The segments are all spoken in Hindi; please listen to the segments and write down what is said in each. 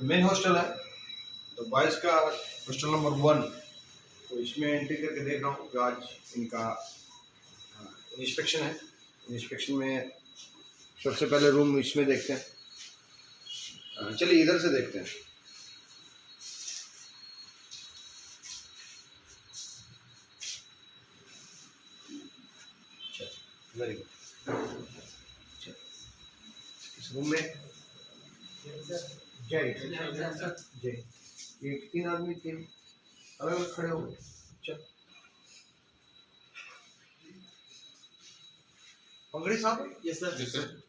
मेन हॉस्टल है, तो बॉयज़ का हॉस्टल नंबर 1। तो इसमें एंट्री करके देख रहा हूँ कि आज इनका इंस्पेक्शन है। इंस्पेक्शन में सबसे पहले रूम इसमें देखते हैं। चलिए इधर से देखते हैं। Very good. इस रूम में जय जय एक 3 आदमी थे, अलग अलग खड़े हो गए। चल पंगड़ी साहब। Yes sir.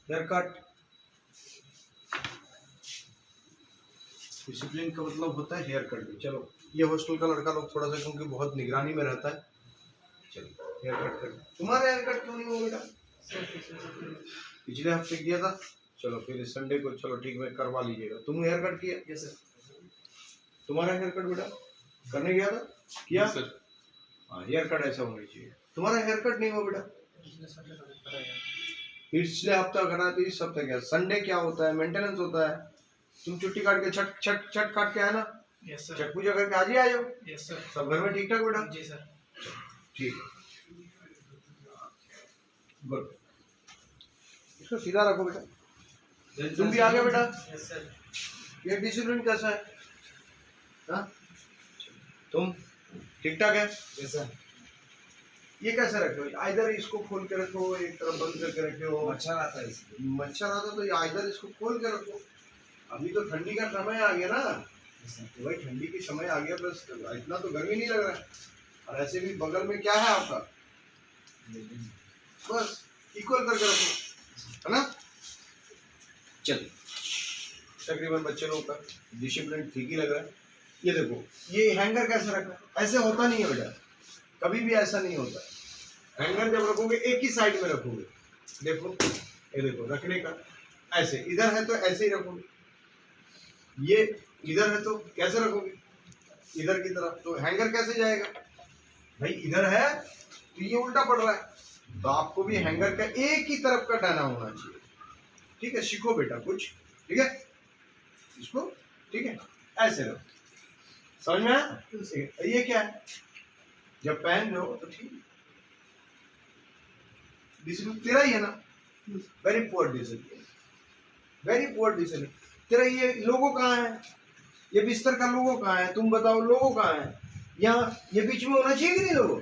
Haircut discipline का मतलब होता है हेयर कट भी। चलो ये हॉस्टल का लड़का लोग थोड़ा सा क्योंकि बहुत निगरानी में रहता है। चलो हेयर कट कर। तुम्हारा हेयर कट क्यों नहीं हुआ बेटा? पिछले हफ्ते किया था। चलो फिर इस संडे को चलो ठीक है करवा लीजिएगा। तुम हेयर कट किया? Yes sir. तुम्हारा हेयर कट बेटा करने गया था? किया सर। हाँ हेयर कट ऐसा होना चाहिए। तुम्हारा हेयर कट नहीं हुआ बेटा? पिछले हफ्ता करा तो इस हफ्ते क्या? संडे क्या होता है? मेंटेनेंस होता है। तुम छुट्टी काट के छठ छठ छठ काट के आए ना? Yes sir. छठ पूजा करके आज ही आ जाओ। Yes sir. सब घर में ठीक ठाक बेटा? जी सर। ठीक है गुड। इसको सीधा रखो बेटा। तुम भी आ गए बेटा? Yes sir. ये डिसिप्लिन कैसा है? हाँ तुम ठीक ठाक है? Yes sir. ये कैसे रखे हो? इधर इसको खोल के रखो, एक तरफ बंद करके रखो। मच्छर आता है इसलिए। मच्छर आता तो इधर इसको खोल के रखो। अभी तो ठंडी का समय आ गया ना, तो भाई ठंडी के समय आ गया, बस इतना तो गर्मी नहीं लग रहा है। और ऐसे भी बगल में क्या है आपका, बस इक्वल करके रखो, है ना? चलिए तकरीबन बच्चे लोग का डिसिप्लिन ठीक ही लग रहा है। ये देखो ये हैंगर कैसे रखना, ऐसे होता नहीं है बेटा, कभी भी ऐसा नहीं होता। हैंगर जब रखोगे एक ही साइड में रखोगे। देखो ये देखो रखने का ऐसे, इधर है तो ऐसे ही रखोगे, ये इधर है तो कैसे रखोगे? इधर की तरफ। तो हैंगर कैसे जाएगा भाई? इधर है तो ये उल्टा पड़ रहा है, तो आपको भी हैंगर का एक ही तरफ का डाना होना चाहिए। ठीक है, सीखो बेटा कुछ, ठीक है इसको, ठीक है ऐसे रहो, समझ में आया? ये क्या है, जब पहन रहे हो तो ठीक है, डिसिप्लिन तेरा ही है ना। Very poor discipline, very poor discipline तेरा। ये लोगो कहाँ है? ये बिस्तर का लोगो कहाँ है? तुम बताओ लोगो कहाँ है? यहाँ ये बीच में होना चाहिए कि नहीं लोगो?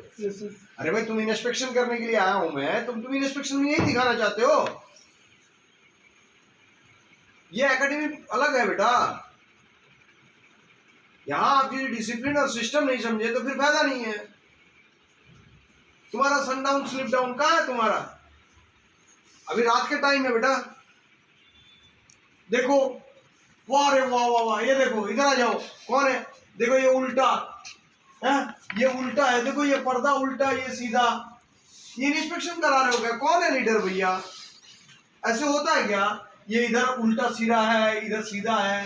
अरे भाई तुम इंस्पेक्शन करने के लिए आया हूं मैं, तुम इंस्पेक्शन में यही दिखाना चाहते हो। ये एकेडमी अलग है बेटा, यहाँ आप ये डिसिप्लिन और सिस्टम नहीं समझे तो फिर फायदा नहीं है। तुम्हारा सनडाउन स्लिप डाउन कहाँ है तुम्हारा? अभी रात के टाइम है बेटा। देखो वाह रे वाह वाह वाह, ये देखो इधर आ जाओ, कौन है? देखो ये उल्टा है, ये उल्टा है, देखो ये पर्दा उल्टा, ये सीधा। ये इंस्पेक्शन करा रहे हो क्या? कौन है लीडर भैया? ऐसे होता है क्या? ये इधर उल्टा सीधा है, इधर सीधा है,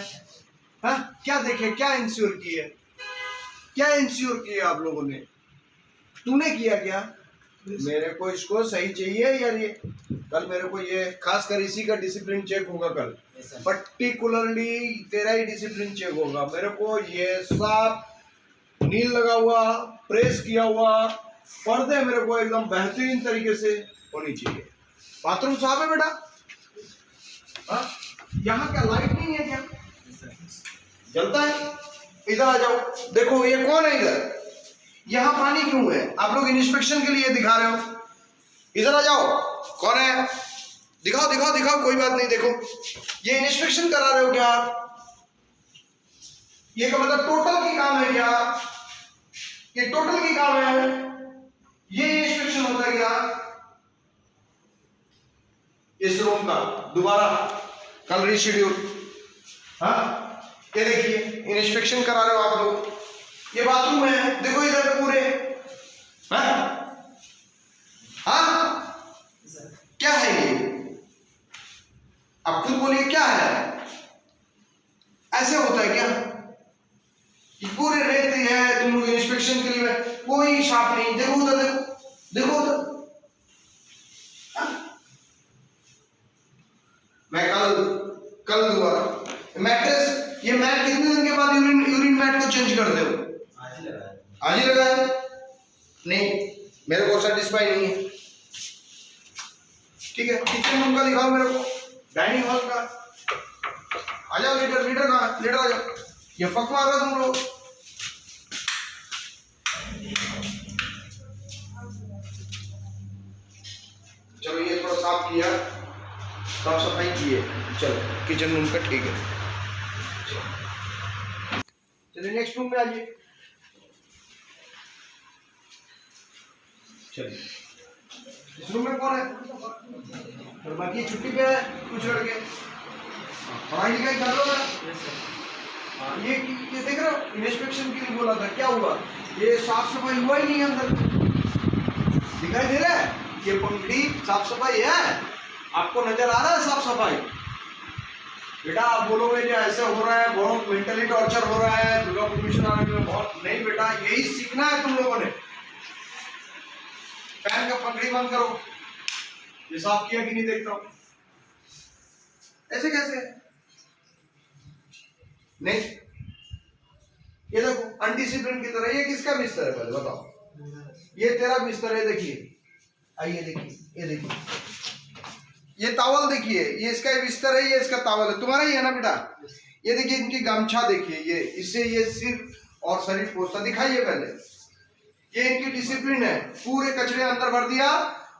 हाँ? क्या देखे, क्या इंश्योर किए, क्या इंश्योर किए आप लोगों ने? तूने किया क्या? मेरे को इसको सही चाहिए यार। ये कल मेरे को ये खासकर इसी का डिसिप्लिन चेक होगा कल, पर्टिकुलरली तेरा ही डिसिप्लिन चेक होगा। मेरे को ये साफ नील लगा हुआ, प्रेस किया हुआ पर्दे मेरे को एकदम बेहतरीन तरीके से होनी चाहिए। बाथरूम साफ है बेटा? हाँ यहाँ क्या लाइट नहीं है क्या? जलता है? इधर आ जाओ, देखो ये कौन है इधर? यहाँ पानी क्यों है? आप लोग इंस्पेक्शन के लिए दिखा रहे हो, इधर आ जाओ, कौन है? दिखाओ दिखाओ दिखाओ, कोई बात नहीं। देखो ये इंस्पेक्शन करा रहे हो क्या? ये का मतलब टोटल की काम है क्या? ये टोटल की काम है, ये इंस्पेक्शन होता है क्या? इस रूम का दोबारा कल रीशेड्यूल। हाँ ये देखिए इंस्पेक्शन करा रहे हो आप लोग। ये बाथरूम है, देखो इधर पूरे, हाँ हाँ क्या है ये? आप खुद बोलिए क्या है? ऐसे होता है क्या? ये पूरे रेत है, तुम लोग इंस्पेक्शन के लिए कोई शार्प नहीं, देखो उधर, देखो देखो उधर। मैं कल दूंगा मैट्रेस। ये मैट कितने दिन के बाद यूरिन मैट को चेंज कर दे हो? आज ही लगाया। नहीं, मेरे को सेटिस्फाई नहीं है। ठीक है, किचन रूम का दिखाओ मेरे को, डाइनिंग हॉल का। आ जाओ लीडर, लीडर कहाँ, लीडर आ जाओ। ये फक मार रहा तुम लोग। चलो ये थोड़ा साफ किया, साफ सफाई की है। चलो किचन रूम का ठीक है। चलिए नेक्स्ट रूम में आइए। चलिए इस रूम में कौन है? तो बाकी छुट्टी पे है कुछ लड़के, पढ़ाई लिखाई कर रहे हो। ये देख रहे हो, इंस्पेक्शन के लिए बोला था, क्या हुआ? ये साफ सफाई हुआ ही नहीं अंदर, दिखाई दे रहा है? ये पंखड़ी साफ सफाई है? आपको नजर आ रहा है साफ सफाई? बेटा आप बोलोगे जो ऐसे हो रहा है, बहुत मेंटली टॉर्चर हो रहा है, दुर्गा परमिशन आने में बहुत। नहीं बेटा, यही सीखना है तुम लोगों ने। फैन का पंखड़ी बंद करो। ये साफ किया कि नहीं देखता हूं। ऐसे कैसे? नहीं, ये देखो अनडिसिप्लिन की तरह। ये किसका बिस्तर है पहले बताओ? ये तेरा बिस्तर है, देखिए। आइए देखिए, ये देखिए, ये तावल देखिए, ये इसका बिस्तर है, ये इसका तावल है। तुम्हारा ही है ना बेटा? ये देखिए इनकी गमछा देखिए, ये इससे ये सिर और शरीर पोछता। दिखाइए पहले। ये इनकी डिसिप्लिन है। पूरे कचरे अंदर भर दिया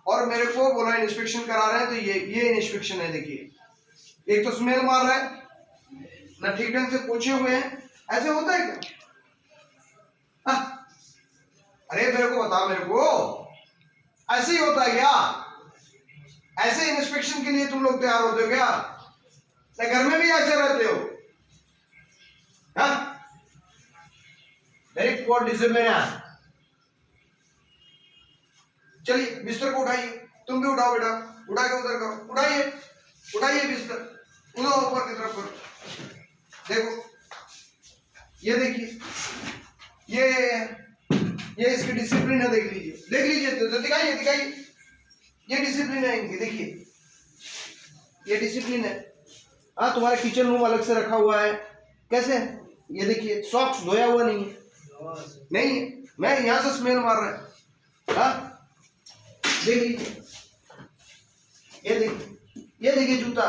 और मेरे को बोला इंस्पेक्शन करा रहे हैं, तो ये इंस्पेक्शन है। देखिए एक तो स्मेल मार रहा है, ना ठीक ढंग से पोछे हुए हैं। ऐसे होता है क्या? अरे मेरे को बता, मेरे को ऐसे ही होता है क्या? ऐसे इंस्पेक्शन के लिए तुम लोग तैयार होते हो क्या? घर में भी ऐसे रहते हो? वेरी पुअर डिसिप्लिन है। चलिए बिस्तर को उठाइए, तुम भी उठाओ बेटा, उठा के उधर करो, उठाइए, उठाइए बिस्तर, उधर ऊपर की तरफ करो। देखो ये देखिए, ये इसकी डिसिप्लिन है, देख लीजिए, देख लीजिए, तो दिखाइए, दिखाइए। ये डिसिप्लिन है इनकी, देखिए ये डिसिप्लिन है। हाँ, तुम्हारा किचन रूम अलग से रखा हुआ है, कैसे? ये देखिए सॉक्स धोया हुआ नहीं है, नहीं है, मैं यहां से स्मेल मार रहा है। हाँ देख लीजिए, ये देखिए, ये देखिए जूता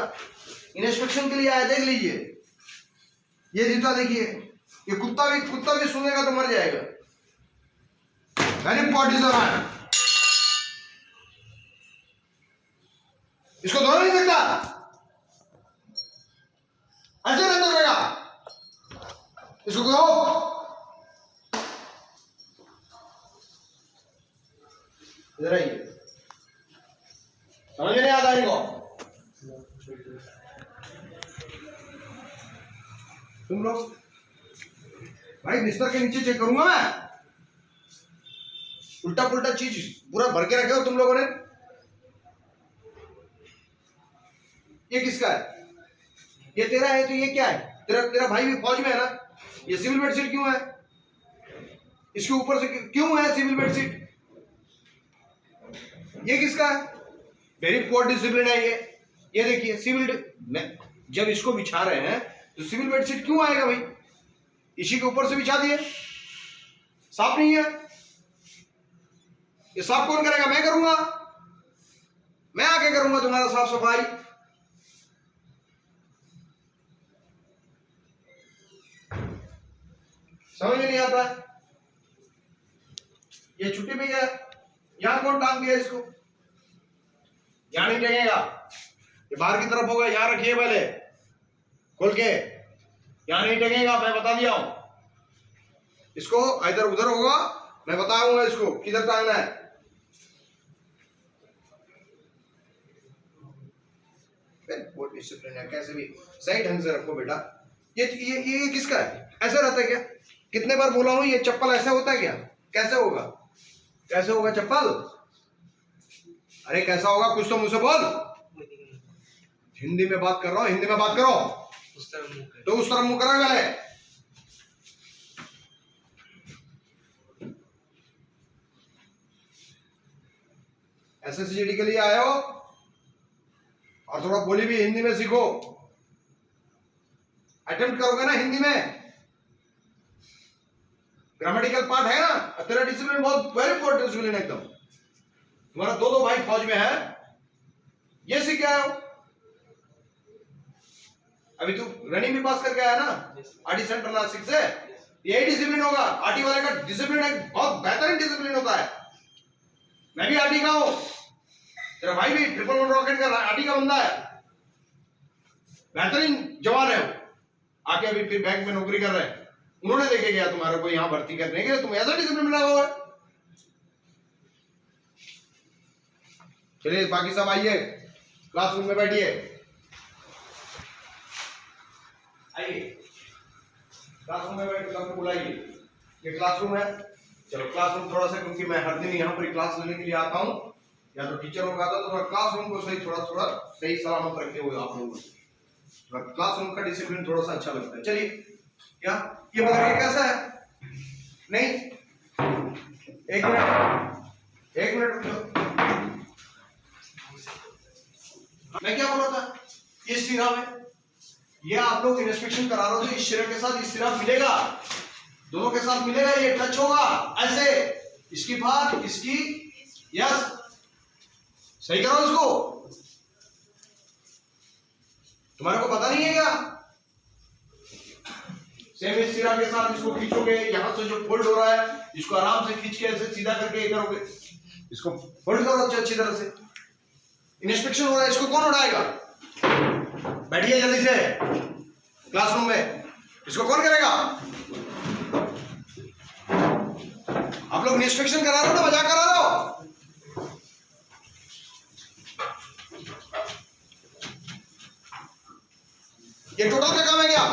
इंस्पेक्शन के लिए आया, देख लीजिए। ये जूता देखिए, ये कुत्ता भी सुनेगा तो मर जाएगा। वेरी पॉट डिजर्व है, इसको धो नहीं सकता, ऐसे रहता रहेगा। इसको धो, इधर आइए, समझ नहीं आता इनको? तुम लोग भाई बिस्तर के नीचे चेक करूंगा मैं। उल्टा पुल्टा चीज पूरा भर के रखे हो तुम लोगों ने। ये किसका है? ये तेरा है, तो ये क्या है? तेरा भाई भी फौज में है ना? ये सिविल बेडशीट क्यों है? इसके ऊपर से क्यों है सिविल बेडशीट? ये किसका है? वेरी पुअर डिसिप्लिन है ये देखिए सिविल। जब इसको बिछा रहे हैं तो सिविल बेडशीट क्यों आएगा भाई? इसी के ऊपर से बिछा दिए, साफ नहीं है। ये साफ कौन करेगा? मैं करूंगा, मैं आके करूंगा तुम्हारा साफ सफाई। समझ में नहीं आता। ये छुट्टी पे गया, यहां कौन टांग दिया इसको? यहां नहीं टंगेगा, ये बाहर की तरफ होगा। यहां रखिए पहले खोल के, यहां नहीं टंगेगा, मैं बता दिया हूं इसको। इधर उधर होगा, मैं बताऊंगा इसको किधर टांगना है। बहुत डिसिप्लिन है, कैसे भी सही ढंग से रखो बेटा। ये किसका है? ऐसा रहता है क्या? कितने बार बोला हूं, ये चप्पल ऐसा होता है क्या? कैसे होगा? कैसे होगा चप्पल? अरे कैसा होगा, कुछ तो मुझसे बोल। हिंदी में बात कर रहा हूं, हिंदी में बात करो। तो उस तरफ मुंह करा गया है। SSCGD के लिए आए हो, और थोड़ा बोली भी हिंदी में सीखो। अटेम्प्ट करोगे ना हिंदी में, ग्रामेटिकल पार्ट है ना। तेरा डिसिप्लिन बहुत वेरी इंपॉर्टेंट डिसिप्लिन एकदम। तुम्हारा दो भाई फौज में है, ये सीख के आए हो। अभी तू रनिंग भी पास करके आया ना आरटी सेंटर नासिक से, यही डिसिप्लिन होगा। आरटी वाले का डिसिप्लिन एक बहुत बेहतरीन डिसिप्लिन होता है। मैं भी आरटी का हूं, तेरा भाई भी 111 रॉकेट का आरटी का बंदा है, बेहतरीन जवान है। आके अभी फिर बैंक में नौकरी कर रहे हैं। उन्होंने लेके गया तुम्हारे को यहाँ भर्ती करने के लिए, तुम ऐसा डिसिप्लिन बना हुआ है। चलिए बाकी सब आइए, क्लासरूम में बैठिए, आइए क्लासरूम में बैठ के बुलाइए। ये क्लासरूम है, चलो क्लासरूम थोड़ा सा, क्योंकि मैं हर दिन यहाँ पर क्लास लेने के लिए आता हूँ, या तो टीचर होगा तो थोड़ा क्लासरूम को सही थोड़ा सही सलामत रखते हुए आप लोगों को क्लासरूम का डिसिप्लिन थोड़ा सा अच्छा लगता है। चलिए क्या ये बताइए कैसा है? नहीं, एक मिनट रुक जाओ। मैं क्या बोल रहा था, ये सिरा में, ये आप लोग इंस्पेक्शन करा रहे हो तो इस सिरा के साथ इस सिरा मिलेगा, दोनों के साथ मिलेगा, ये टच होगा ऐसे, इसकी बात इसकी, यस सही करो इसको। तुम्हारे को पता नहीं है क्या? सेम इस सिरा के साथ इसको खींचोगे, यहां से जो फोल्ड हो रहा है इसको आराम से खींच के ऐसे सीधा करके ये करोगे, इसको फोल्ड करो अच्छी तरह से। इंस्पेक्शन हो रहा है, इसको कौन उड़ाएगा? बैठिए जल्दी से क्लासरूम में, इसको कौन करेगा? आप लोग इंस्पेक्शन करा रहे हो ना, मजाक करा रहे हो? ये टोटल क्या काम है क्या?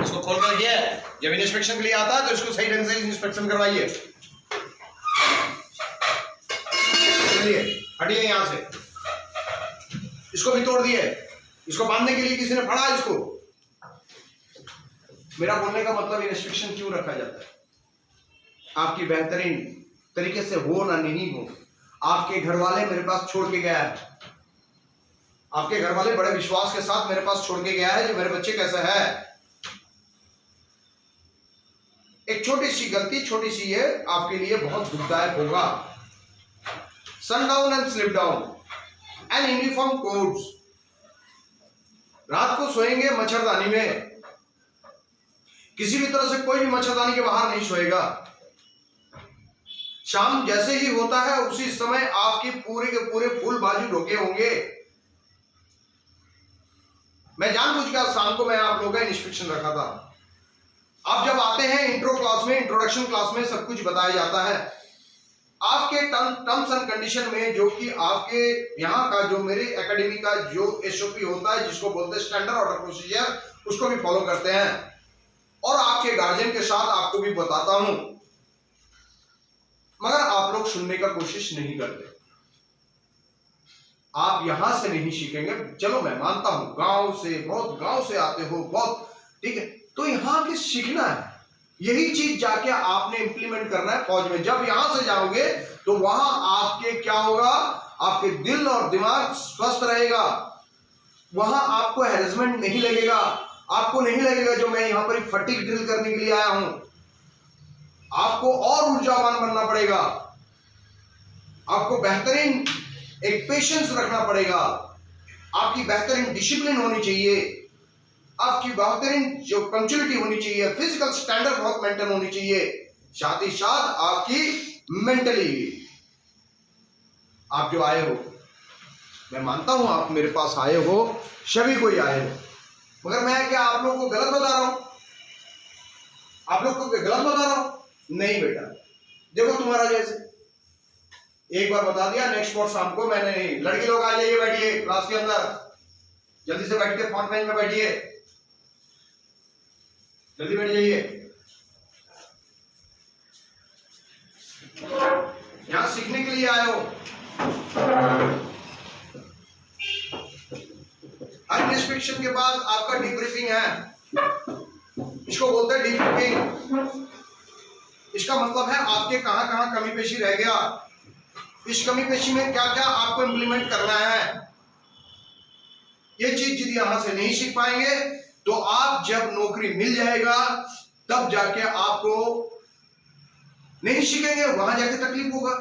इसको खोल कर ये जब इंस्पेक्शन के लिए आता है तो इसको सही ढंग से इंस्पेक्शन करवाइए। चलिए हटिए यहां से, इसको भी तोड़ दिए, इसको बांधने के लिए किसी ने पढ़ा इसको। मेरा बोलने का मतलब इंस्पेक्शन क्यों रखा जाता है? आपकी बेहतरीन तरीके से हो ना नहीं हो, आपके घर वाले मेरे पास छोड़ के गया है, आपके घर वाले बड़े विश्वास के साथ मेरे पास छोड़ के गया है जो मेरे बच्चे कैसा है। एक छोटी सी गलती, छोटी सी ये आपके लिए बहुत दुखदायक होगा। Sundown and slip down and uniform codes, रात को सोएंगे मच्छरदानी में, किसी भी तरह से कोई भी मच्छरदानी के बाहर नहीं सोएगा। शाम जैसे ही होता है उसी समय आपके पूरे के पूरे फूल बाजू ढके होंगे। मैं जानबूझकर शाम को मैं आप लोगों का इंस्पेक्शन रखा था। आप जब आते हैं इंट्रो क्लास में, इंट्रोडक्शन क्लास में सब कुछ बताया जाता है। आपके टर्म्स एंड कंडीशन में, जो कि आपके यहाँ का जो मेरे एकेडमी का जो SOP होता है, जिसको बोलते हैं स्टैंडर्ड ऑर्डर प्रोसीजर, उसको भी फॉलो करते हैं। और आपके गार्जियन के साथ आपको भी बताता हूं, मगर आप लोग सुनने का कोशिश नहीं करते। आप यहां से नहीं सीखेंगे। चलो मैं मानता हूं गांव से, बहुत गांव से आते हो, बहुत ठीक है, तो यहां के सीखना है, यही चीज जाके आपने इंप्लीमेंट करना है फौज में। जब यहां से जाओगे तो वहां आपके क्या होगा, आपके दिल और दिमाग स्वस्थ रहेगा, वहां आपको हैरेसमेंट नहीं लगेगा, आपको नहीं लगेगा जो मैं यहां पर फटीग ड्रिल करने के लिए आया हूं। आपको और ऊर्जावान बनना पड़ेगा, आपको बेहतरीन एक पेशेंस रखना पड़ेगा, आपकी बेहतरीन डिसिप्लिन होनी चाहिए, आपकी बेहतरीन जो पंक्चुअलिटी होनी चाहिए, फिजिकल स्टैंडर्ड बहुत मेंटेन होनी चाहिए, साथ ही साथ आपकी मेंटली। आप जो आए हो, मैं मानता हूं आप मेरे पास आए हो, सभी कोई आए हो, मगर मैं क्या आप लोगों को गलत बता रहा हूं? आप लोग को गलत बता रहा हूं? नहीं बेटा, देखो तुम्हारा जैसे एक बार बता दिया, नेक्स्ट बार शाम को मैंने नहीं। लड़के लोग आ जाइए, बैठिए क्लास के अंदर, जल्दी से बैठ के फ्रंट बेंच में बैठिए, जल्दी बैठ जाइए। यहां सीखने के लिए आए हो। हर इंस्पेक्शन के बाद आपका डीब्रीफिंग है, इसको बोलते हैं डीब्रीफिंग। इसका मतलब है आपके कहां कहां कमी पेशी रह गया, इस कमी पेशी में क्या क्या आपको इंप्लीमेंट करना है। ये चीज यदि यहां से नहीं सीख पाएंगे तो आप जब नौकरी मिल जाएगा तब जाके आपको नहीं सीखेंगे, वहां जाके तकलीफ होगा,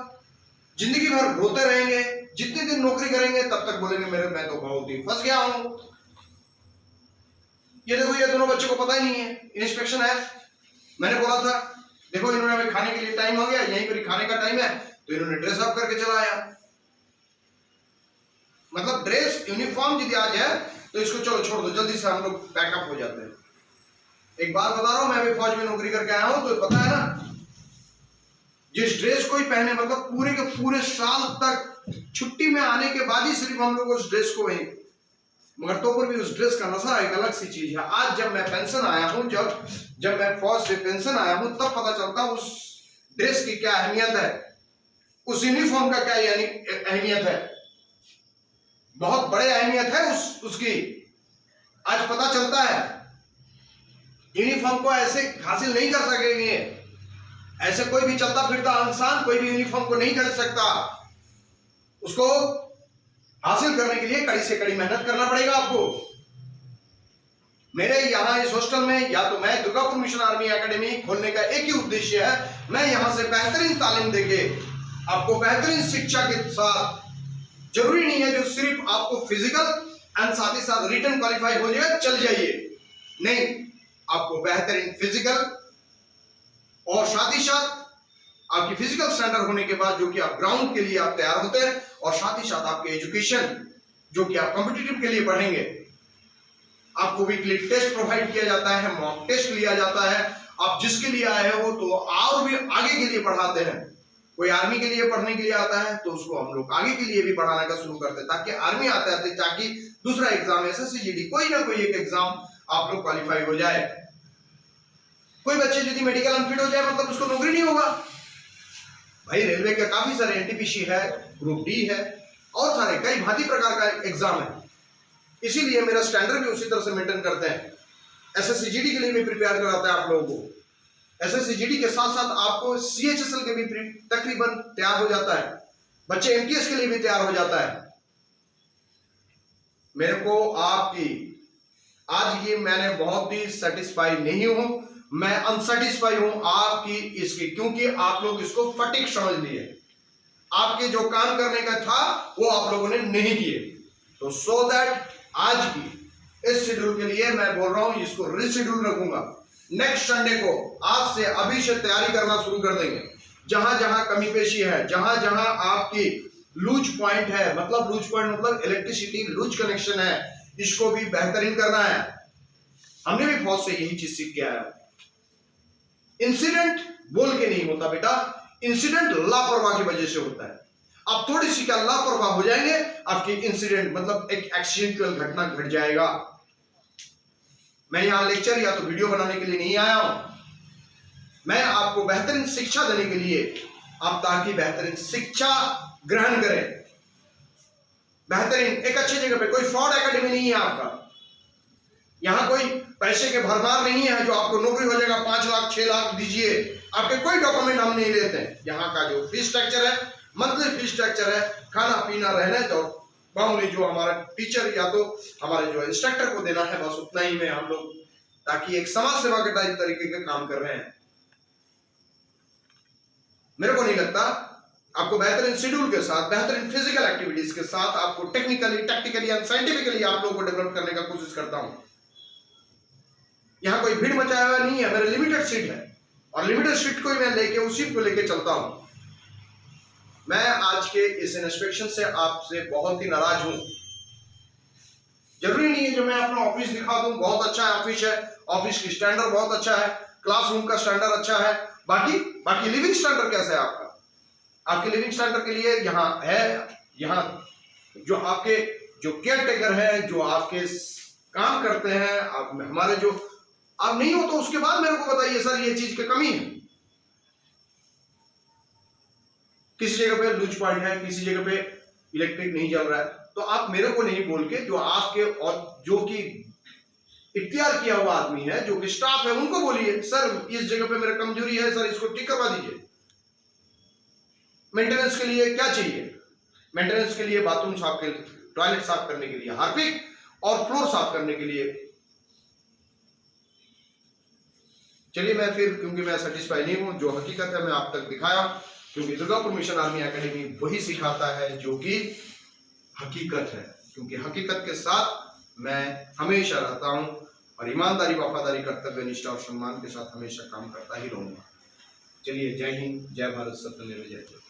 जिंदगी भर रोते रहेंगे। जितने दिन नौकरी करेंगे तब तक बोलेंगे मेरे मैं तो बहुत ही फंस गया हूं। ये देखो ये दोनों बच्चों को पता ही नहीं है इंस्पेक्शन है। मैंने बोला था देखो इन्होंने अभी खाने के लिए टाइम हो गया, यहीं पर खाने का टाइम है, तो इन्होंने ड्रेस अप करके चला आया। मतलब ड्रेस यूनिफॉर्म यदि आ जाए तो इसको चलो छोड़ दो, जल्दी से हम लोग पैकअप हो जाते हैं। एक बात बता रहा हूं, मैं अभी फौज में नौकरी करके आया हूं तो पता है ना, जिस ड्रेस को ही पहने मतलब पूरे के पूरे साल तक छुट्टी में आने के बाद ही सिर्फ हम लोग उस ड्रेस को ही, मगर तो पर भी उस ड्रेस का नशा एक अलग सी चीज है। आज जब मैं पेंशन आया हूं, जब मैं फौज से पेंशन आया हूं तब पता चलता उस ड्रेस की क्या अहमियत है, उस यूनिफॉर्म का क्या अहमियत है। बहुत बड़े अहमियत है उसकी। आज पता चलता है यूनिफॉर्म को ऐसे हासिल नहीं कर सकेंगे, ऐसे कोई भी चलता फिरता इंसान कोई भी यूनिफॉर्म को नहीं खरीद सकता। उसको हासिल करने के लिए कड़ी से कड़ी मेहनत करना पड़ेगा आपको। मेरे यहाँ इस हॉस्टल में या तो मैं दुर्गापुर मिशन आर्मी एकेडमी खोलने का एक ही उद्देश्य है, मैं यहां से बेहतरीन तालीम देंगे आपको, बेहतरीन शिक्षा के साथ। जरूरी नहीं है जो सिर्फ आपको फिजिकल एंड साथ ही साथ रिटन क्वालिफाई हो जाए चल जाइए, नहीं, आपको बेहतरीन फिजिकल और साथ ही साथ आपकी फिजिकल स्टैंडर्ड होने के बाद जो कि आप ग्राउंड के लिए आप तैयार होते हैं, और साथ ही साथ आपके एजुकेशन जो कि आप कॉम्पिटिटिव के लिए पढ़ेंगे, आपको वीकली टेस्ट प्रोवाइड किया जाता है, मॉक टेस्ट लिया जाता है। आप जिसके लिए आए हो तो और भी आगे के लिए पढ़ाते हैं। कोई आर्मी के लिए पढ़ने के लिए आता है तो उसको हम लोग आगे के लिए भी पढ़ाने का शुरू करते हैं, ताकि आर्मी आते आते ताकि दूसरा एग्जाम एसएससी कोई ना कोई एक एग्जाम आप लोग क्वालिफाई हो जाए। कोई बच्चे यदि मेडिकल अनफिट हो जाए मतलब उसको नौकरी नहीं होगा। भाई रेलवे के काफी सारे एनटीपीसी है, ग्रुप डी है, और सारे कई भांति प्रकार का एग्जाम है। इसीलिए मेरा स्टैंडर्ड भी उसी तरह से मेंटेन करते हैं। एसएससी के लिए भी प्रिपेयर कराता है आप लोगों को। एसएससी के साथ साथ आपको सीएचएसएल के भी तकरीबन तैयार हो जाता है, बच्चे एमटीएस के लिए भी तैयार हो जाता है। मेरे को आपकी आज ये मैंने बहुत ही सेटिस्फाई नहीं हूं, मैं अनसेटिस्फाई हूं आपकी इसकी, क्योंकि आप लोग इसको फटिक समझ लिए। आपके जो काम करने का था वो आप लोगों ने नहीं किए। तो सो दैट आज की इस शेड्यूल के लिए मैं बोल रहा हूं इसको रीशेड्यूल रखूंगा। नेक्स्ट संडे को आज से अभी से तैयारी करना शुरू कर देंगे। जहां जहां कमी पेशी है, जहां जहां आपकी लूज पॉइंट है, मतलब लूज पॉइंट मतलब इलेक्ट्रिसिटी लूज कनेक्शन है, इसको भी बेहतरीन करना है। हमने भी फौज से यही चीज सीख के आया। इंसिडेंट बोल के नहीं होता बेटा, इंसिडेंट लापरवाही की वजह से होता है। आप थोड़ी सी क्या लापरवाह हो जाएंगे, आपकी इंसिडेंट मतलब एक एक्सीडेंटल घटना घट जाएगा। मैं यहां लेक्चर या तो वीडियो बनाने के लिए नहीं आया हूं, मैं आपको बेहतरीन शिक्षा देने के लिए, आप ताकि बेहतरीन शिक्षा ग्रहण करें। बेहतरीन एक अच्छी जगह पे, कोई फ्रॉड एकेडमी नहीं है आपका। यहां कोई पैसे के भरमार नहीं है जो आपको नौकरी हो जाएगा 5 लाख 6 लाख दीजिए, आपके कोई डॉक्यूमेंट हम नहीं लेते हैं। यहाँ का जो फीस स्ट्रक्चर है, मंथली फीस स्ट्रक्चर है, खाना पीना रहने तो मामूली जो हमारा टीचर या तो हमारे जो इंस्ट्रक्टर को देना है, बस उतना ही में हम लोग ताकि एक समाज सेवा के टाइप तरीके के काम कर रहे हैं। मेरे को नहीं लगता आपको बेहतरीन शेड्यूल के साथ, बेहतरीन फिजिकल एक्टिविटीज के साथ आपको टेक्निकली, टैक्टिकली एंड साइंटिफिकली आप लोगों को डेवलप करने का कोशिश करता हूं। यहां कोई भीड़ मचाया हुआ नहीं है, मेरे लिमिटेड सीट है और लिमिटेड सीट को ही मैं लेके उसी को लेके चलता हूं। मैं आज के इस इंस्पेक्शन से आपसे बहुत ही नाराज हूं। जरूरी नहीं है जो मैं अपना ऑफिस दिखा दूं, बहुत अच्छा ऑफिस है, ऑफिस की स्टैंडर्ड बहुत अच्छा है, क्लासरूम का स्टैंडर्ड अच्छा है, बाकी लिविंग स्टैंडर्ड कैसा है आपका? आपके लिविंग स्टैंडर्ड के लिए यहाँ है, यहाँ जो आपके जो केयर टेकर है, जो आपके काम करते हैं, आप हमारे जो आप नहीं हो तो उसके बाद मेरे को बताइए सर ये चीज की कमी है। किसी जगह पे लूज पॉइंट है, किसी जगह पे इलेक्ट्रिक नहीं चल रहा है, तो आप मेरे को नहीं बोल के जो आपके और जो कि इख्तियार किया हुआ आदमी है, जो कि स्टाफ है, उनको बोलिए सर इस जगह पे मेरा कमजोरी है, सर इसको ठीक करवा दीजिए। मेंटेनेंस के लिए क्या चाहिए? मेंटेनेंस के लिए बाथरूम साफ के, टॉयलेट साफ करने के लिए हार्पिक, और फ्लोर साफ करने के लिए। चलिए मैं फिर, क्योंकि मैं सेटिस्फाई नहीं हूं, जो हकीकत है मैं आप तक दिखाया, क्योंकि दुर्गापुर मिशन आर्मी एकेडमी वही सिखाता है जो कि हकीकत है, क्योंकि हकीकत के साथ मैं हमेशा रहता हूं और ईमानदारी, वफादारी, कर्तव्य निष्ठा और सम्मान के साथ हमेशा काम करता ही रहूंगा। चलिए, जय हिंद, जय भारत, सत्यमेव जयते।